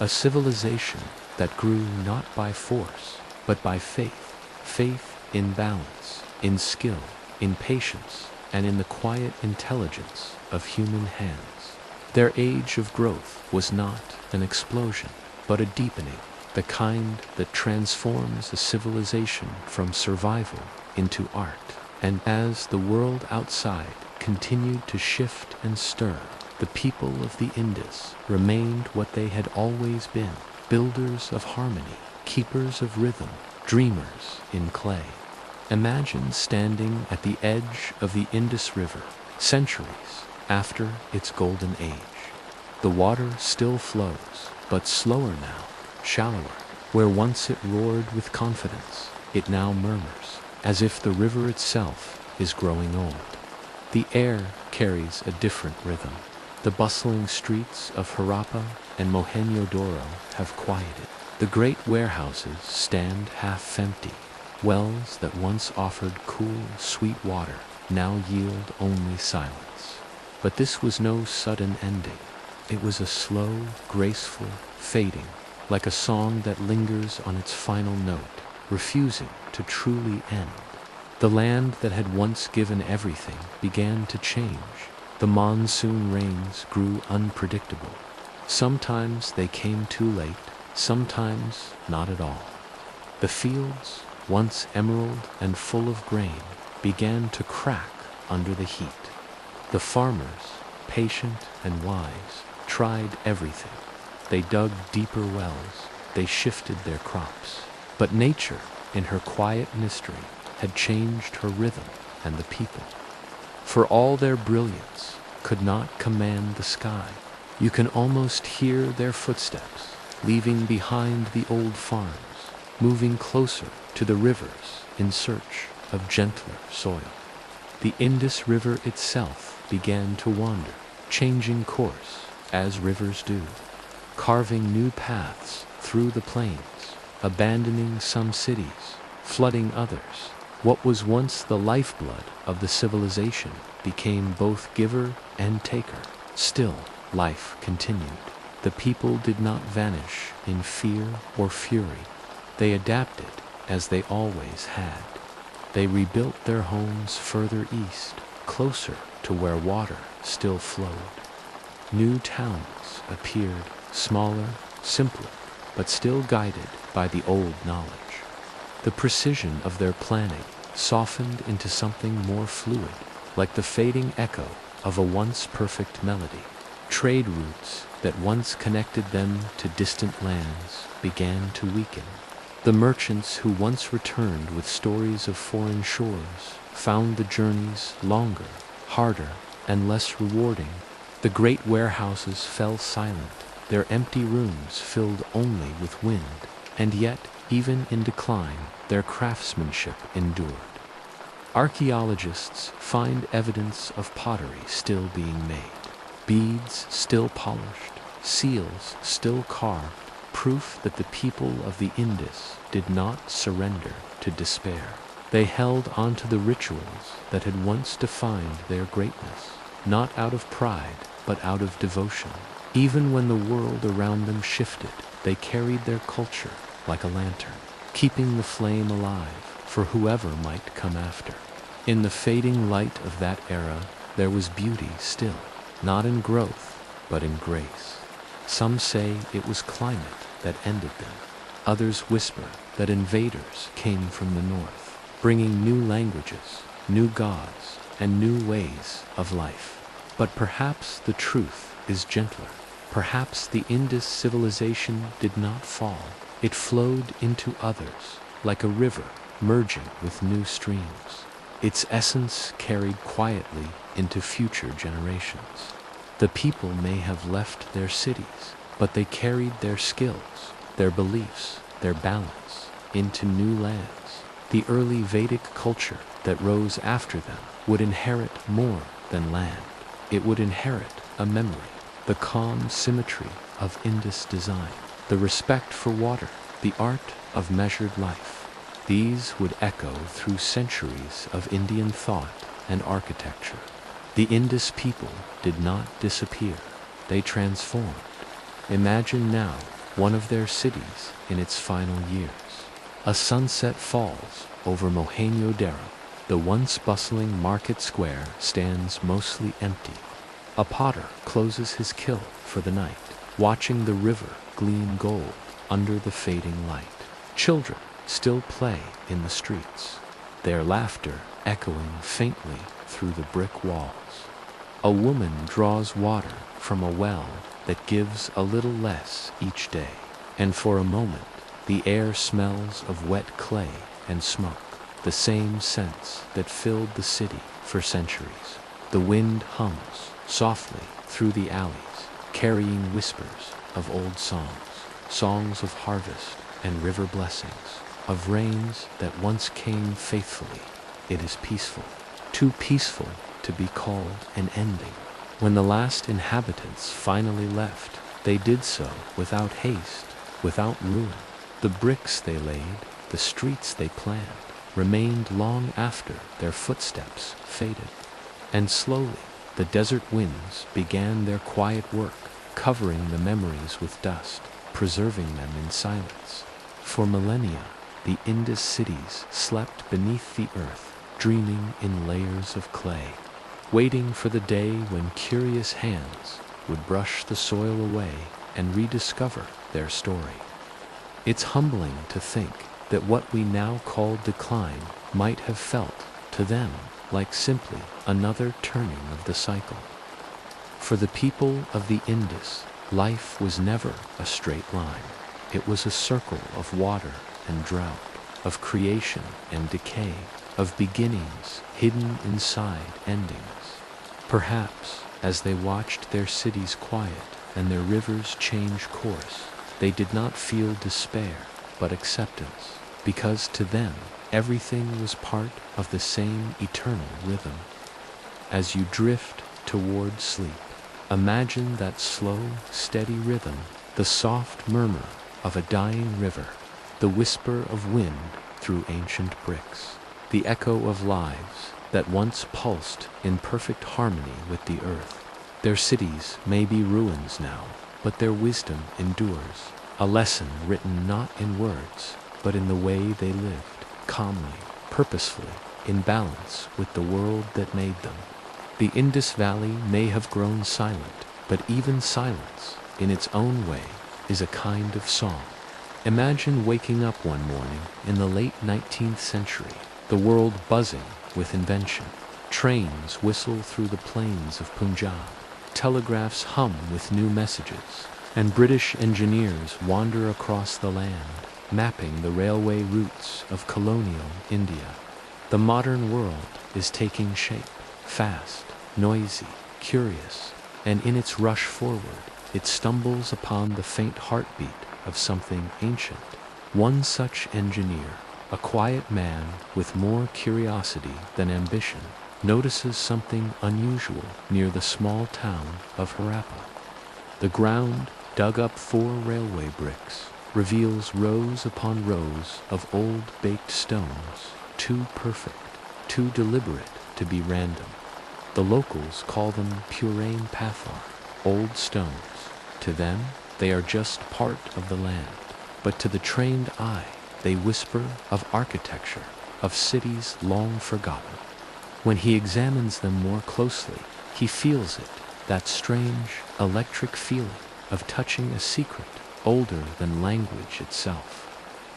a civilization that grew not by force, but by faith. Faith in balance, in skill, in patience, and in the quiet intelligence of human hands. Their age of growth was not an explosion, but a deepening, the kind that transforms a civilization from survival into art. And as the world outside continued to shift and stir, the people of the Indus remained what they had always been, builders of harmony, keepers of rhythm, dreamers in clay. Imagine standing at the edge of the Indus River, centuries after its golden age. The water still flows, but slower now, shallower. Where once it roared with confidence, it now murmurs, as if the river itself is growing old. The air carries a different rhythm. The bustling streets of Harappa and Mohenjo-Daro have quieted. The great warehouses stand half empty. Wells that once offered cool, sweet water now yield only silence. But this was no sudden ending. It was a slow, graceful fading, like a song that lingers on its final note, refusing to truly end. The land that had once given everything began to change. The monsoon rains grew unpredictable. Sometimes they came too late, sometimes not at all. The fields, once emerald and full of grain, began to crack under the heat. The farmers, patient and wise, tried everything. They dug deeper wells, they shifted their crops. But nature, in her quiet mystery, had changed her rhythm and the people. For all their brilliance, could not command the sky. You can almost hear their footsteps, leaving behind the old farms, moving closer to the rivers in search of gentler soil. The Indus River itself began to wander, changing course as rivers do, carving new paths through the plains, abandoning some cities, flooding others. What was once the lifeblood of the civilization became both giver and taker. Still, life continued. The people did not vanish in fear or fury. They adapted as they always had. They rebuilt their homes further east, closer to where water still flowed. New towns appeared, smaller, simpler, but still guided by the old knowledge. The precision of their planning softened into something more fluid, like the fading echo of a once perfect melody. Trade routes that once connected them to distant lands began to weaken. The merchants who once returned with stories of foreign shores found the journeys longer, harder, and less rewarding. The great warehouses fell silent, their empty rooms filled only with wind, and yet, even in decline, their craftsmanship endured. Archaeologists find evidence of pottery still being made, beads still polished, seals still carved, proof that the people of the Indus did not surrender to despair. They held onto the rituals that had once defined their greatness, not out of pride, but out of devotion. Even when the world around them shifted, they carried their culture like a lantern, keeping the flame alive for whoever might come after. In the fading light of that era, there was beauty still, not in growth, but in grace. Some say it was climate that ended them. Others whisper that invaders came from the north, bringing new languages, new gods, and new ways of life. But perhaps the truth is gentler. Perhaps the Indus civilization did not fall. It flowed into others, like a river merging with new streams. Its essence carried quietly into future generations. The people may have left their cities, but they carried their skills, their beliefs, their balance into new lands. The early Vedic culture that rose after them would inherit more than land. It would inherit a memory, the calm symmetry of Indus design, the respect for water, the art of measured life. These would echo through centuries of Indian thought and architecture. The Indus people did not disappear, they transformed. Imagine now one of their cities in its final years. A sunset falls over Mohenjo-Daro. The once bustling market square stands mostly empty. A potter closes his kiln for the night, watching the river gleam gold under the fading light. Children still play in the streets, their laughter echoing faintly through the brick walls. A woman draws water from a well that gives a little less each day, and for a moment the air smells of wet clay and smoke, the same scents that filled the city for centuries. The wind hums softly through the alleys, carrying whispers of old songs, songs of harvest and river blessings, of rains that once came faithfully. It is peaceful, too peaceful to be called an ending. When the last inhabitants finally left, they did so without haste, without ruin. The bricks they laid, the streets they planned, remained long after their footsteps faded. And slowly, the desert winds began their quiet work, covering the memories with dust, preserving them in silence. For millennia, the Indus cities slept beneath the earth, dreaming in layers of clay, waiting for the day when curious hands would brush the soil away and rediscover their story. It's humbling to think that what we now call decline might have felt, to them, like simply another turning of the cycle. For the people of the Indus, life was never a straight line. It was a circle of water and drought, of creation and decay, of beginnings hidden inside endings. Perhaps, as they watched their cities quiet and their rivers change course, they did not feel despair, but acceptance, because to them, everything was part of the same eternal rhythm. As you drift toward sleep, imagine that slow, steady rhythm, the soft murmur of a dying river, the whisper of wind through ancient bricks, the echo of lives that once pulsed in perfect harmony with the earth. Their cities may be ruins now, but their wisdom endures, a lesson written not in words, but in the way they lived, calmly, purposefully, in balance with the world that made them. The Indus Valley may have grown silent, but even silence, in its own way, is a kind of song. Imagine waking up one morning in the late 19th century, the world buzzing with invention. Trains whistle through the plains of Punjab, telegraphs hum with new messages, and British engineers wander across the land, mapping the railway routes of colonial India. The modern world is taking shape, fast, noisy, curious, and in its rush forward, it stumbles upon the faint heartbeat of something ancient. One such engineer, a quiet man with more curiosity than ambition, notices something unusual near the small town of Harappa. The ground, dug up 4 railway bricks, reveals rows upon rows of old baked stones, too perfect, too deliberate to be random. The locals call them purain pathar, old stones. To them, they are just part of the land. But to the trained eye, they whisper of architecture, of cities long forgotten. When he examines them more closely, he feels it, that strange, electric feeling of touching a secret older than language itself.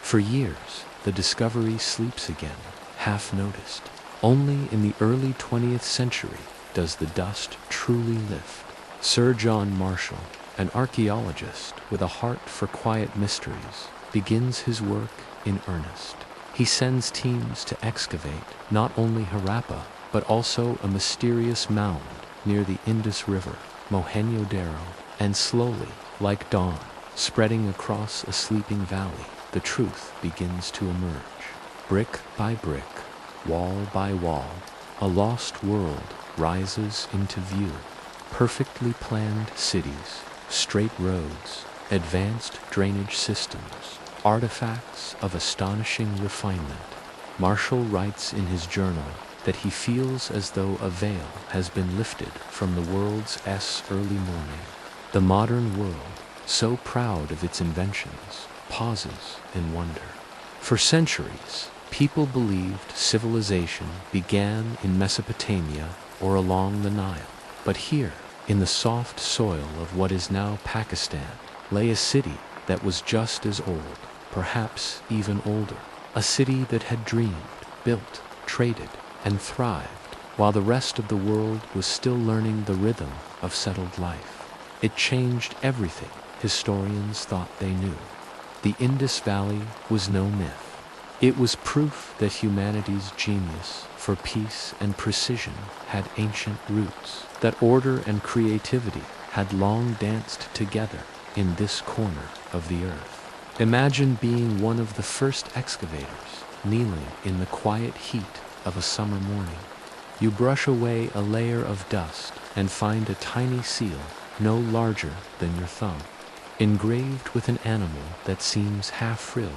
For years, the discovery sleeps again, half noticed. Only in the early 20th century does the dust truly lift. Sir John Marshall, an archaeologist with a heart for quiet mysteries, begins his work in earnest. He sends teams to excavate not only Harappa, but also a mysterious mound near the Indus River, Mohenjo-Daro, and slowly, like dawn, spreading across a sleeping valley, the truth begins to emerge. Brick by brick, wall by wall, a lost world rises into view. Perfectly planned cities, straight roads, advanced drainage systems, artifacts of astonishing refinement. Marshall writes in his journal that he feels as though a veil has been lifted from the world's early morning. The modern world, so proud of its inventions, pauses in wonder. For centuries, people believed civilization began in Mesopotamia or along the Nile. But here, in the soft soil of what is now Pakistan, lay a city that was just as old, perhaps even older. A city that had dreamed, built, traded, and thrived, while the rest of the world was still learning the rhythm of settled life. It changed everything historians thought they knew. The Indus Valley was no myth. It was proof that humanity's genius for peace and precision had ancient roots, that order and creativity had long danced together in this corner of the earth. Imagine being one of the first excavators, kneeling in the quiet heat of a summer morning. You brush away a layer of dust and find a tiny seal no larger than your thumb, engraved with an animal that seems half-frilled.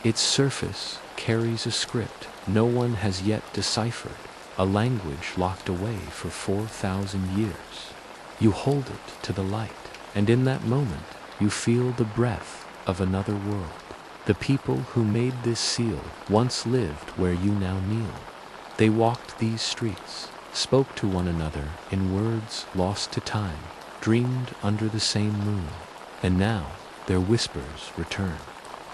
Its surface carries a script no one has yet deciphered, a language locked away for 4,000 years. You hold it to the light, and in that moment you feel the breath of another world. The people who made this seal once lived where you now kneel. They walked these streets, spoke to one another in words lost to time, dreamed under the same moon, and now their whispers return.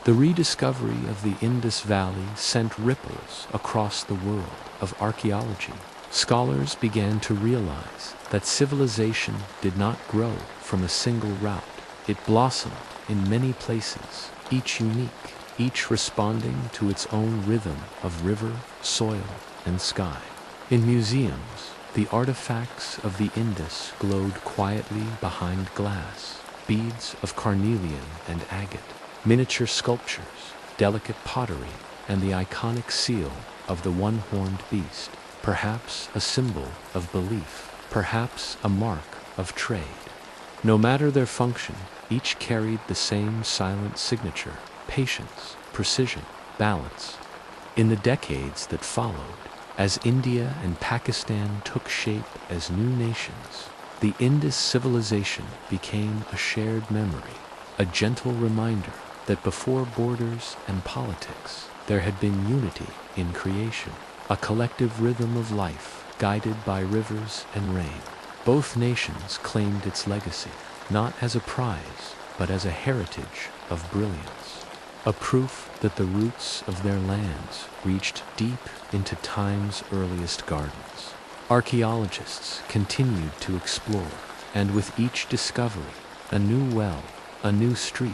The rediscovery of the Indus Valley sent ripples across the world of archaeology. Scholars began to realize that civilization did not grow from a single route. It blossomed in many places, each unique, each responding to its own rhythm of river, soil, and sky. In museums, the artifacts of the Indus glowed quietly behind glass, beads of carnelian and agate, miniature sculptures, delicate pottery, and the iconic seal of the one-horned beast, perhaps a symbol of belief, perhaps a mark of trade. No matter their function, each carried the same silent signature: patience, precision, balance. In the decades that followed, as India and Pakistan took shape as new nations, the Indus civilization became a shared memory, a gentle reminder that before borders and politics, there had been unity in creation, a collective rhythm of life guided by rivers and rain. Both nations claimed its legacy, not as a prize, but as a heritage of brilliance, a proof that the roots of their lands reached deep into time's earliest gardens. Archaeologists continued to explore, and with each discovery, a new well, a new street,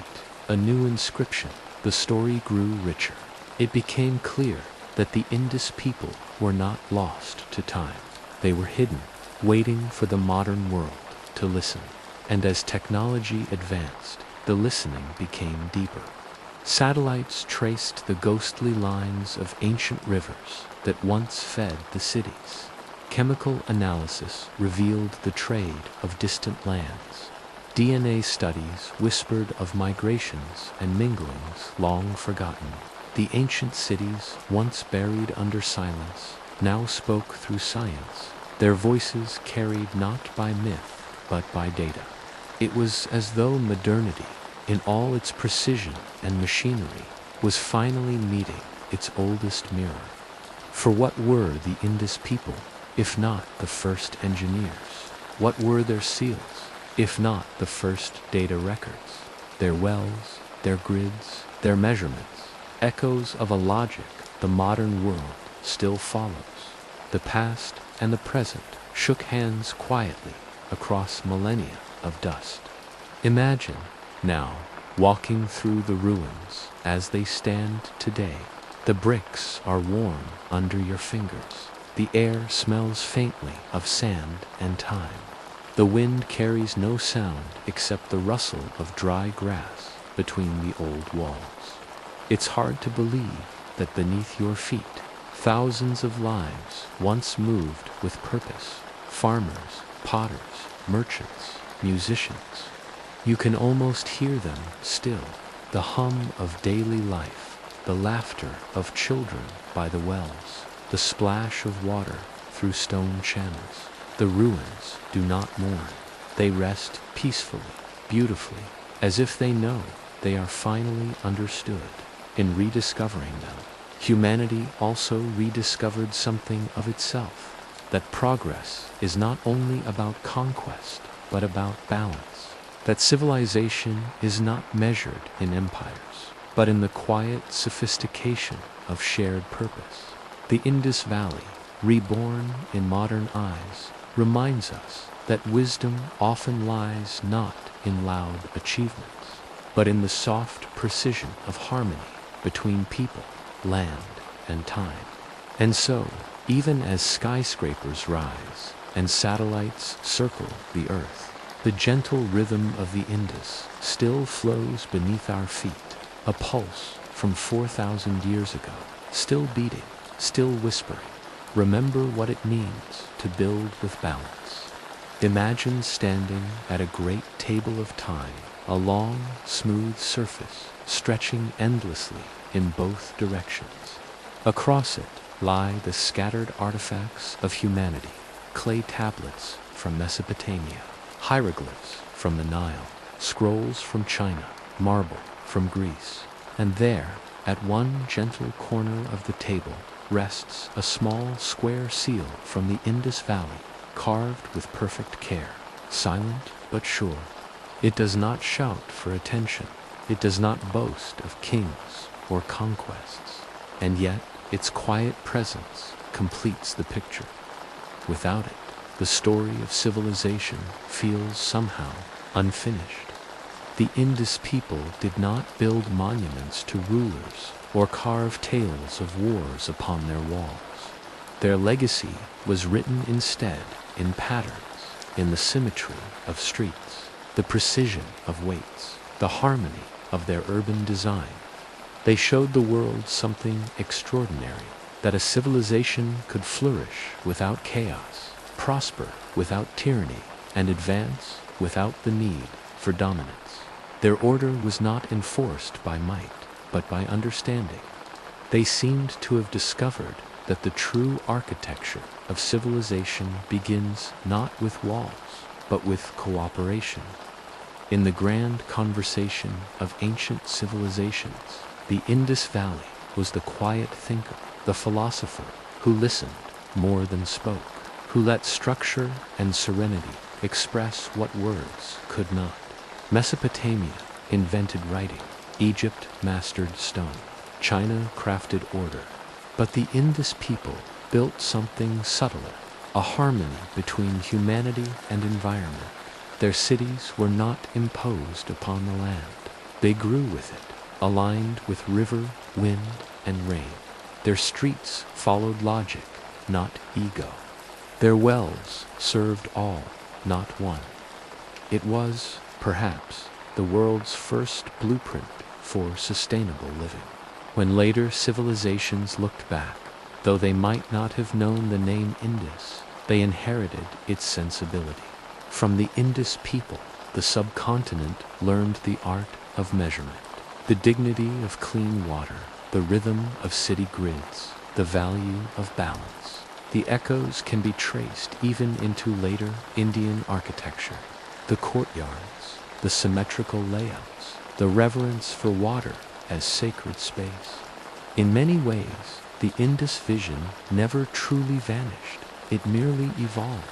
a new inscription, the story grew richer. It became clear that the Indus people were not lost to time. They were hidden, waiting for the modern world to listen. And as technology advanced, the listening became deeper. Satellites traced the ghostly lines of ancient rivers that once fed the cities. Chemical analysis revealed the trade of distant lands. DNA studies whispered of migrations and minglings long forgotten. The ancient cities, once buried under silence, now spoke through science, their voices carried not by myth, but by data. It was as though modernity, in all its precision and machinery, was finally meeting its oldest mirror. For what were the Indus people, if not the first engineers? What were their seals, if not the first data records? Their wells, their grids, their measurements, echoes of a logic the modern world still follows. The past and the present shook hands quietly across millennia of dust. Imagine, now, walking through the ruins as they stand today. The bricks are warm under your fingers. The air smells faintly of sand and time. The wind carries no sound except the rustle of dry grass between the old walls. It's hard to believe that beneath your feet, thousands of lives once moved with purpose. Farmers, potters, merchants, musicians. You can almost hear them still, the hum of daily life, the laughter of children by the wells, the splash of water through stone channels. The ruins do not mourn. They rest peacefully, beautifully, as if they know they are finally understood. In rediscovering them, humanity also rediscovered something of itself, that progress is not only about conquest, but about balance, that civilization is not measured in empires, but in the quiet sophistication of shared purpose. The Indus Valley, reborn in modern eyes, reminds us that wisdom often lies not in loud achievements, but in the soft precision of harmony between people, land, and time. And so, even as skyscrapers rise and satellites circle the earth, the gentle rhythm of the Indus still flows beneath our feet, a pulse from 4,000 years ago, still beating, still whispering. Remember what it means to build with balance. Imagine standing at a great table of time, a long, smooth surface stretching endlessly in both directions. Across it lie the scattered artifacts of humanity, clay tablets from Mesopotamia, hieroglyphs from the Nile, scrolls from China, marble from Greece. And there, at one gentle corner of the table, rests a small square seal from the Indus Valley, carved with perfect care, silent but sure. It does not shout for attention. It does not boast of kings or conquests. And yet, its quiet presence completes the picture. Without it, the story of civilization feels somehow unfinished. The Indus people did not build monuments to rulers or carve tales of wars upon their walls. Their legacy was written instead in patterns, in the symmetry of streets, the precision of weights, the harmony of their urban design. They showed the world something extraordinary, that a civilization could flourish without chaos, prosper without tyranny, and advance without the need for dominance. Their order was not enforced by might, but by understanding. They seemed to have discovered that the true architecture of civilization begins not with walls, but with cooperation. In the grand conversation of ancient civilizations, the Indus Valley was the quiet thinker, the philosopher who listened more than spoke, who let structure and serenity express what words could not. Mesopotamia invented writing, Egypt mastered stone, China crafted order. But the Indus people built something subtler, a harmony between humanity and environment. Their cities were not imposed upon the land. They grew with it, aligned with river, wind, and rain. Their streets followed logic, not ego. Their wells served all, not one. It was, perhaps, the world's first blueprint for sustainable living. When later civilizations looked back, though they might not have known the name Indus, they inherited its sensibility. From the Indus people, the subcontinent learned the art of measurement, the dignity of clean water, the rhythm of city grids, the value of balance. The echoes can be traced even into later Indian architecture. The courtyards, the symmetrical layouts, the reverence for water as sacred space. In many ways, the Indus vision never truly vanished, it merely evolved.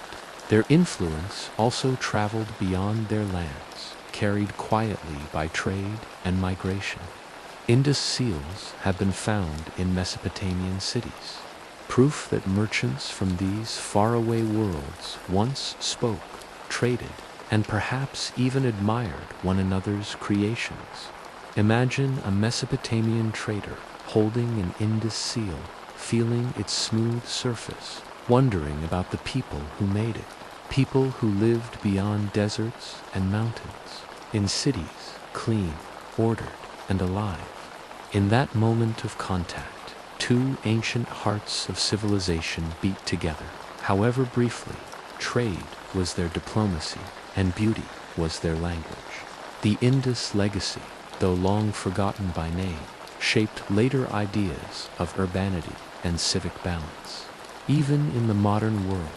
Their influence also traveled beyond their lands, carried quietly by trade and migration. Indus seals have been found in Mesopotamian cities, proof that merchants from these faraway worlds once spoke, traded, and perhaps even admired one another's creations. Imagine a Mesopotamian trader holding an Indus seal, feeling its smooth surface, wondering about the people who made it, people who lived beyond deserts and mountains, in cities, clean, ordered, and alive. In that moment of contact, two ancient hearts of civilization beat together. However briefly, trade was their diplomacy, and beauty was their language. The Indus legacy, though long forgotten by name, shaped later ideas of urbanity and civic balance. Even in the modern world,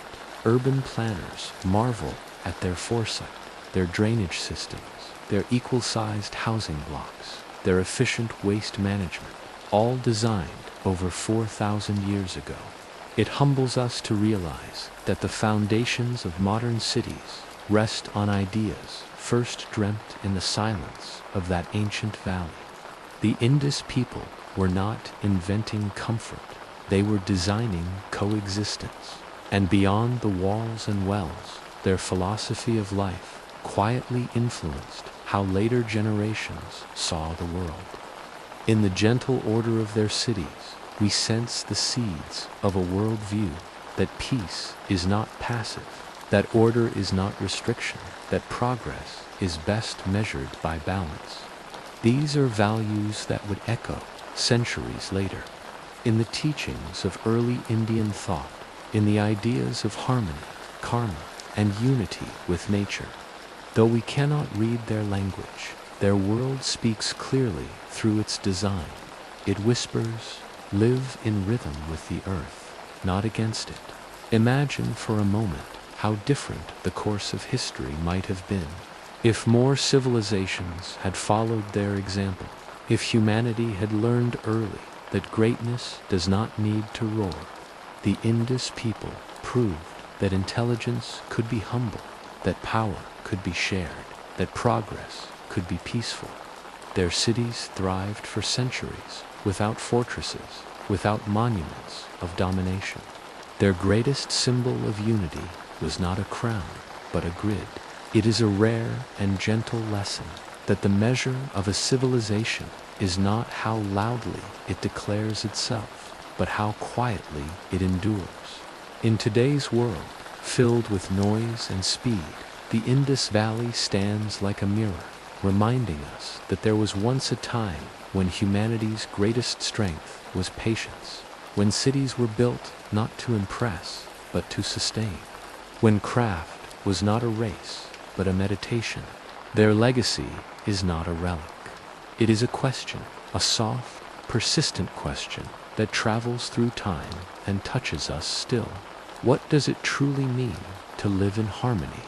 urban planners marvel at their foresight, their drainage systems, their equal-sized housing blocks, their efficient waste management, all designed over 4,000 years ago. It humbles us to realize that the foundations of modern cities rest on ideas first dreamt in the silence of that ancient valley. The Indus people were not inventing comfort, they were designing coexistence. And beyond the walls and wells, their philosophy of life quietly influenced how later generations saw the world. In the gentle order of their cities, we sense the seeds of a worldview that peace is not passive, that order is not restriction, that progress is best measured by balance. These are values that would echo centuries later in the teachings of early Indian thought, in the ideas of harmony, karma, and unity with nature. Though we cannot read their language, their world speaks clearly through its design. It whispers, live in rhythm with the earth, not against it. Imagine for a moment how different the course of history might have been if more civilizations had followed their example, if humanity had learned early that greatness does not need to roar. The Indus people proved that intelligence could be humble, that power could be shared, that progress could be peaceful. Their cities thrived for centuries without fortresses, without monuments of domination. Their greatest symbol of unity was not a crown, but a grid. It is a rare and gentle lesson that the measure of a civilization is not how loudly it declares itself, but how quietly it endures. In today's world, filled with noise and speed, the Indus Valley stands like a mirror, reminding us that there was once a time when humanity's greatest strength was patience, when cities were built not to impress, but to sustain, when craft was not a race, but a meditation. Their legacy is not a relic. It is a question, a soft, persistent question that travels through time and touches us still. What does it truly mean to live in harmony?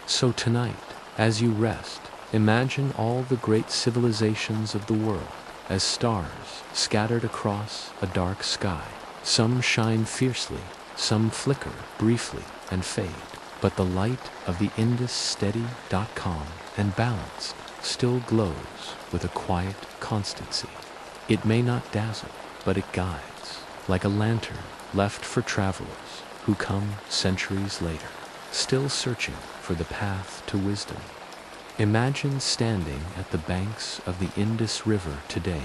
So tonight, as you rest, imagine all the great civilizations of the world as stars scattered across a dark sky. Some shine fiercely, some flicker briefly and fade, but the light of the Indus, steady, calm, and balanced, still glows with a quiet constancy. It may not dazzle, but it guides, like a lantern left for travelers who come centuries later, still searching for the path to wisdom. Imagine standing at the banks of the Indus River today,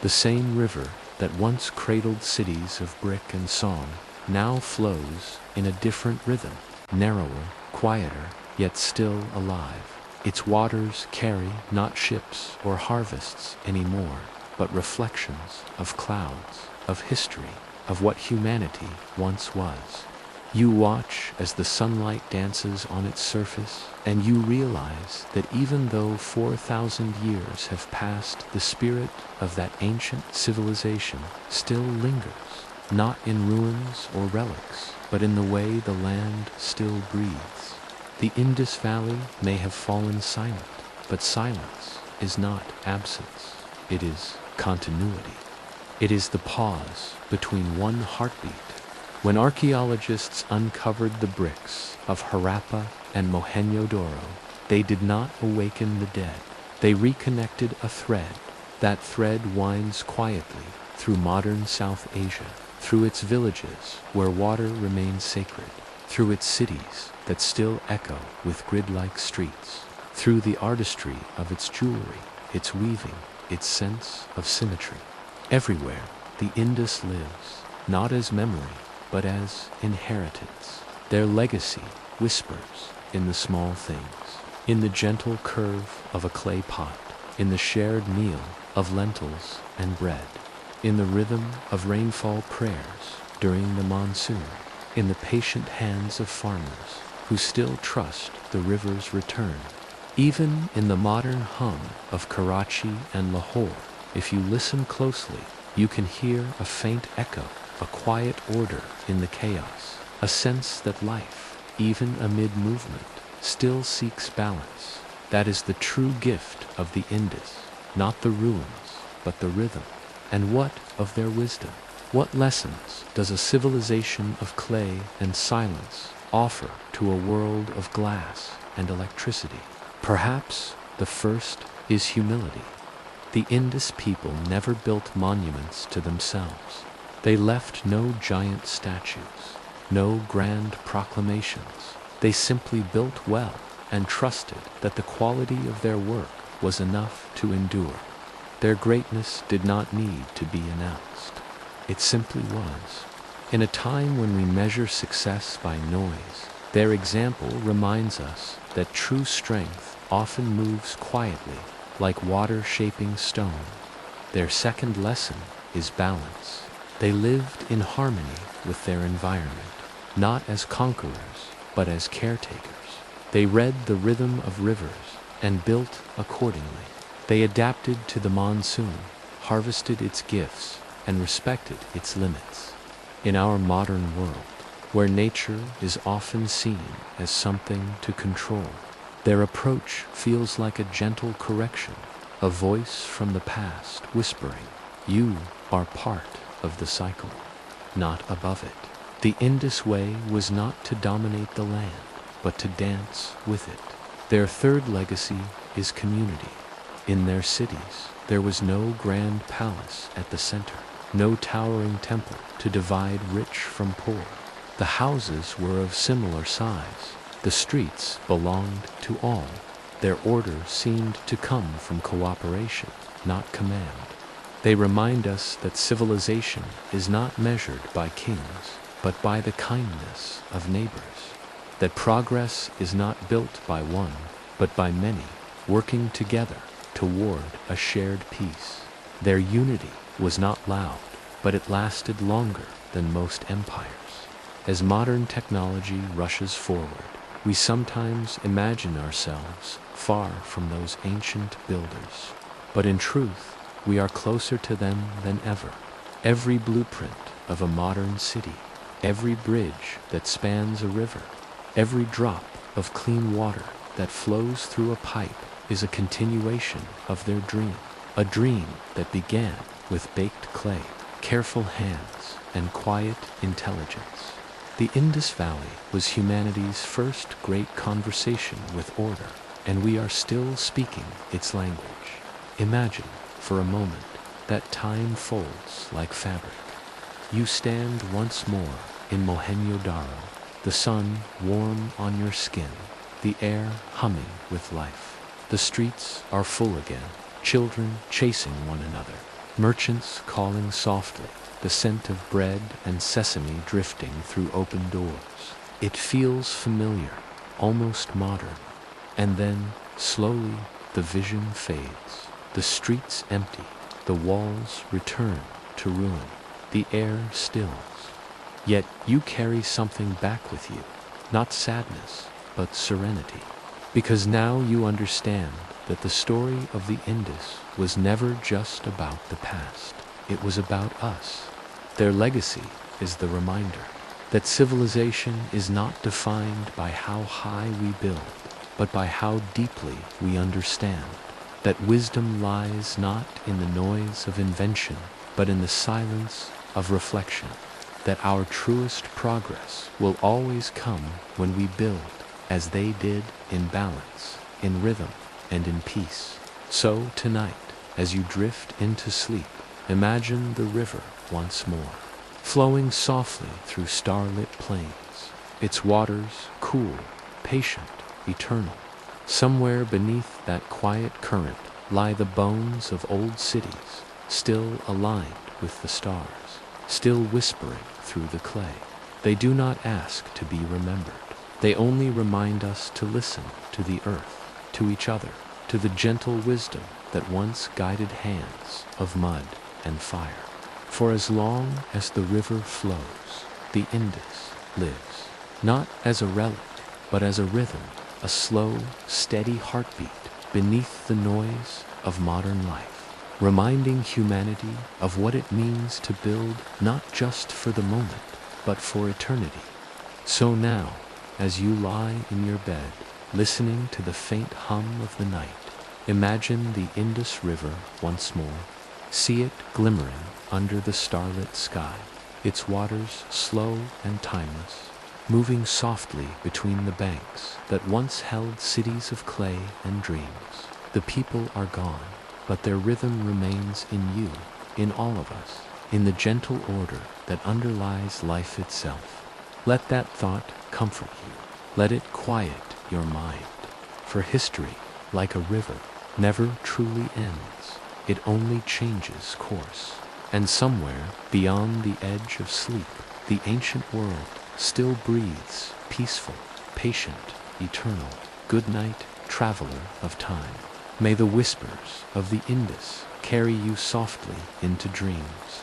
the same river that once cradled cities of brick and song, now flows in a different rhythm, narrower, quieter, yet still alive. Its waters carry not ships or harvests anymore, but reflections of clouds, of history, of what humanity once was. You watch as the sunlight dances on its surface, and you realize that even though 4,000 years have passed, the spirit of that ancient civilization still lingers, not in ruins or relics, but in the way the land still breathes. The Indus Valley may have fallen silent, but silence is not absence. It is continuity. It is the pause between one heartbeat. When archaeologists uncovered the bricks of Harappa and Mohenjo-Daro, they did not awaken the dead. They reconnected a thread. That thread winds quietly through modern South Asia, through its villages where water remains sacred, through its cities that still echo with grid-like streets, through the artistry of its jewelry, its weaving, its sense of symmetry. Everywhere, the Indus lives, not as memory, but as inheritance. Their legacy whispers in the small things, in the gentle curve of a clay pot, in the shared meal of lentils and bread, in the rhythm of rainfall prayers during the monsoon, in the patient hands of farmers who still trust the river's return. Even in the modern hum of Karachi and Lahore, if you listen closely, you can hear a faint echo, a quiet order in the chaos, a sense that life, even amid movement, still seeks balance. That is the true gift of the Indus, not the ruins, but the rhythm. And what of their wisdom? What lessons does a civilization of clay and silence offer to a world of glass and electricity? Perhaps the first is humility. The Indus people never built monuments to themselves. They left no giant statues, no grand proclamations. They simply built well and trusted that the quality of their work was enough to endure. Their greatness did not need to be announced. It simply was. In a time when we measure success by noise, their example reminds us that true strength often moves quietly, like water shaping stone. Their second lesson is balance. They lived in harmony with their environment, not as conquerors, but as caretakers. They read the rhythm of rivers and built accordingly. They adapted to the monsoon, harvested its gifts, and respected its limits. In our modern world, where nature is often seen as something to control, their approach feels like a gentle correction, a voice from the past whispering, "You are part of the cycle, not above it." The Indus way was not to dominate the land, but to dance with it. Their third legacy is community. In their cities, there was no grand palace at the center, no towering temple to divide rich from poor. The houses were of similar size. The streets belonged to all. Their order seemed to come from cooperation, not command. They remind us that civilization is not measured by kings, but by the kindness of neighbors. That progress is not built by one, but by many, working together toward a shared peace. Their unity was not loud, but it lasted longer than most empires. As modern technology rushes forward, we sometimes imagine ourselves far from those ancient builders. But in truth, we are closer to them than ever. Every blueprint of a modern city, every bridge that spans a river, every drop of clean water that flows through a pipe is a continuation of their dream, a dream that began with baked clay, careful hands, and quiet intelligence. The Indus Valley was humanity's first great conversation with order, and we are still speaking its language. Imagine, for a moment, that time folds like fabric. You stand once more in Mohenjo-Daro, the sun warm on your skin, the air humming with life. The streets are full again, children chasing one another, merchants calling softly, the scent of bread and sesame drifting through open doors. It feels familiar, almost modern. And then Slowly, the vision fades. The streets empty. The walls return to ruin. The air stills. Yet you carry something back with you. Not sadness, but serenity. Because now you understand that the story of the Indus was never just about the past. It was about us. Their legacy is the reminder that civilization is not defined by how high we build, but by how deeply we understand. That wisdom lies not in the noise of invention, but in the silence of reflection. That our truest progress will always come when we build as they did, in balance, in rhythm, and in peace. So tonight, as you drift into sleep, imagine the river once more, flowing softly through starlit plains, its waters cool, patient, eternal. Somewhere beneath that quiet current lie the bones of old cities, still aligned with the stars, still whispering through the clay. They do not ask to be remembered. They only remind us to listen to the earth, to each other, to the gentle wisdom that once guided hands of mud and fire. For as long as the river flows, the Indus lives, not as a relic, but as a rhythm, a slow, steady heartbeat beneath the noise of modern life, reminding humanity of what it means to build not just for the moment, but for eternity. So now, as you lie in your bed, listening to the faint hum of the night, imagine the Indus River once more. See it glimmering under the starlit sky, its waters slow and timeless, moving softly between the banks that once held cities of clay and dreams. The people are gone, but their rhythm remains in you, in all of us, in the gentle order that underlies life itself. Let that thought comfort you. Let it quiet your mind. For history, like a river, never truly ends. It only changes course. And somewhere, beyond the edge of sleep, the ancient world still breathes, peaceful, patient, eternal. Good night, traveler of time. May the whispers of the Indus carry you softly into dreams.